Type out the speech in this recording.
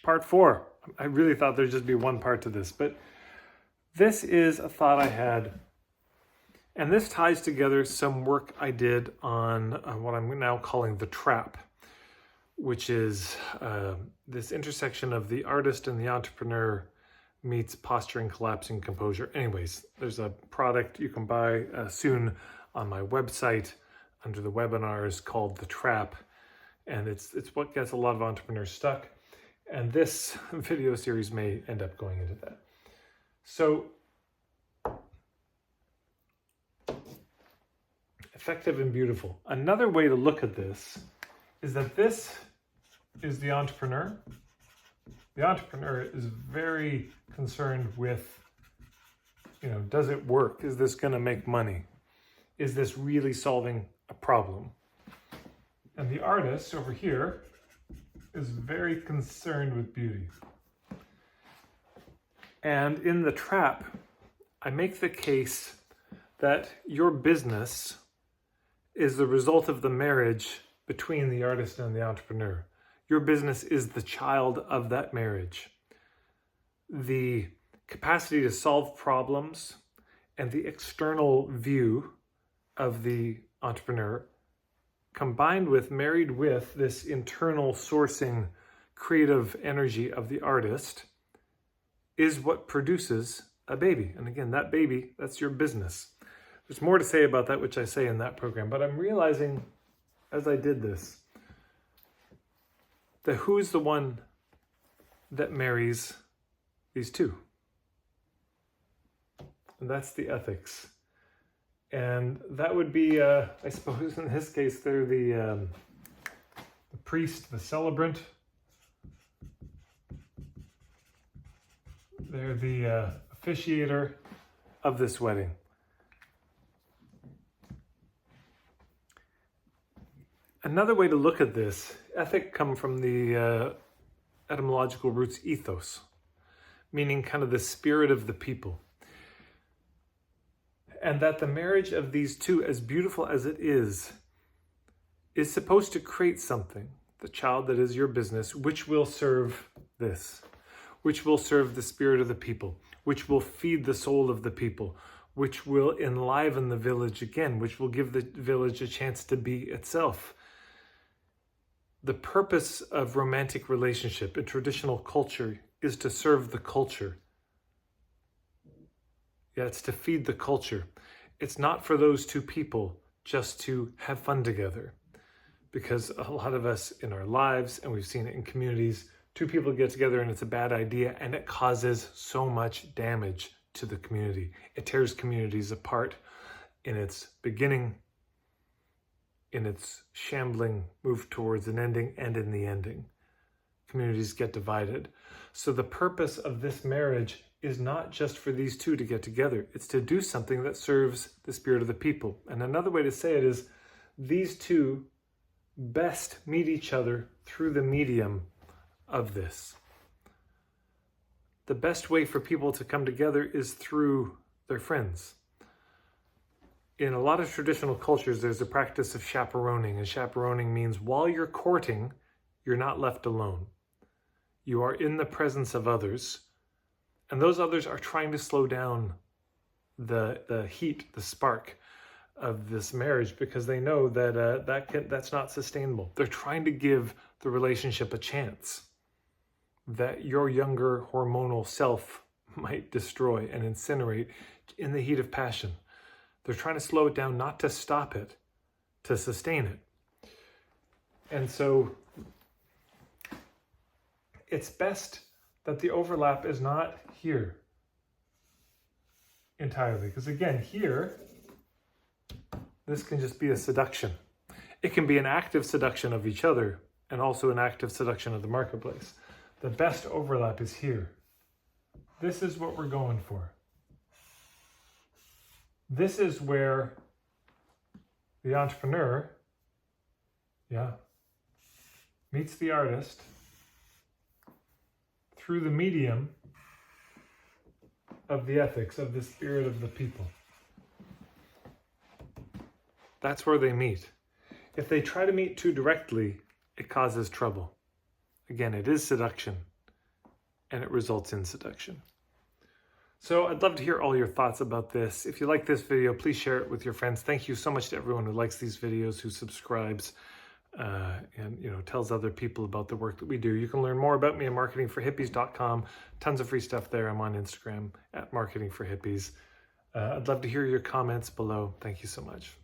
Part 4. I really thought there'd just be one part to this, but this is a thought I had, and this ties together some work I did on what I'm now calling the trap, which is this intersection of the artist and the entrepreneur meets posturing, collapsing, composure. Anyways, there's a product you can buy soon on my website under the webinars called The Trap, and it's what gets a lot of entrepreneurs stuck. And this video series may end up going into that. So, effective and beautiful. Another way to look at this is that this is the entrepreneur. The entrepreneur is very concerned with, does it work? Is this going to make money? Is this really solving a problem? And the artist over here is very concerned with beauty. And in The Trap, I make the case that your business is the result of the marriage between the artist and the entrepreneur. Your business is the child of that marriage. The capacity to solve problems and the external view of the entrepreneur married with this internal sourcing creative energy of the artist is what produces a baby. And again, that baby, that's your business. There's more to say about that, which I say in that program, but I'm realizing as I did this, that who's the one that marries these two? And that's the ethics. And that would be, I suppose in this case, they're the priest, the celebrant. They're the officiator of this wedding. Another way to look at this, ethic come from the etymological roots ethos, meaning kind of the spirit of the people. And that the marriage of these two, as beautiful as it is supposed to create something, the child that is your business, which will serve this, which will serve the spirit of the people, which will feed the soul of the people, which will enliven the village again, which will give the village a chance to be itself. The purpose of romantic relationship in traditional culture is to serve the culture. Yeah, it's to feed the culture. It's not for those two people just to have fun together. Because a lot of us in our lives, and we've seen it in communities, two people get together and it's a bad idea and it causes so much damage to the community. It tears communities apart in its beginning, in its shambling move towards an ending, and in the ending. Communities get divided. So the purpose of this marriage is not just for these two to get together. It's to do something that serves the spirit of the people. And another way to say it is these two best meet each other through the medium of this. The best way for people to come together is through their friends. In a lot of traditional cultures, there's a practice of chaperoning, and chaperoning means while you're courting, you're not left alone. You are in the presence of others, and those others are trying to slow down the heat, the spark of this marriage, because they know that that's not sustainable. They're trying to give the relationship a chance that your younger hormonal self might destroy and incinerate in the heat of passion. They're trying to slow it down, not to stop it, to sustain it. And so it's best that the overlap is not here entirely. Because again, here, this can just be a seduction. It can be an active seduction of each other and also an active seduction of the marketplace. The best overlap is here. This is what we're going for. This is where the entrepreneur, meets the artist through the medium of the ethics, of the spirit of the people. That's where they meet. If they try to meet too directly, it causes trouble. Again, it is seduction. and it results in seduction. So I'd love to hear all your thoughts about this. If you like this video, please share it with your friends. Thank you so much to everyone who likes these videos, who subscribes, and tells other people about the work that we do. You can learn more about me at marketingforhippies.com. Tons of free stuff there. I'm on Instagram at marketingforhippies. I'd love to hear your comments below. Thank you so much.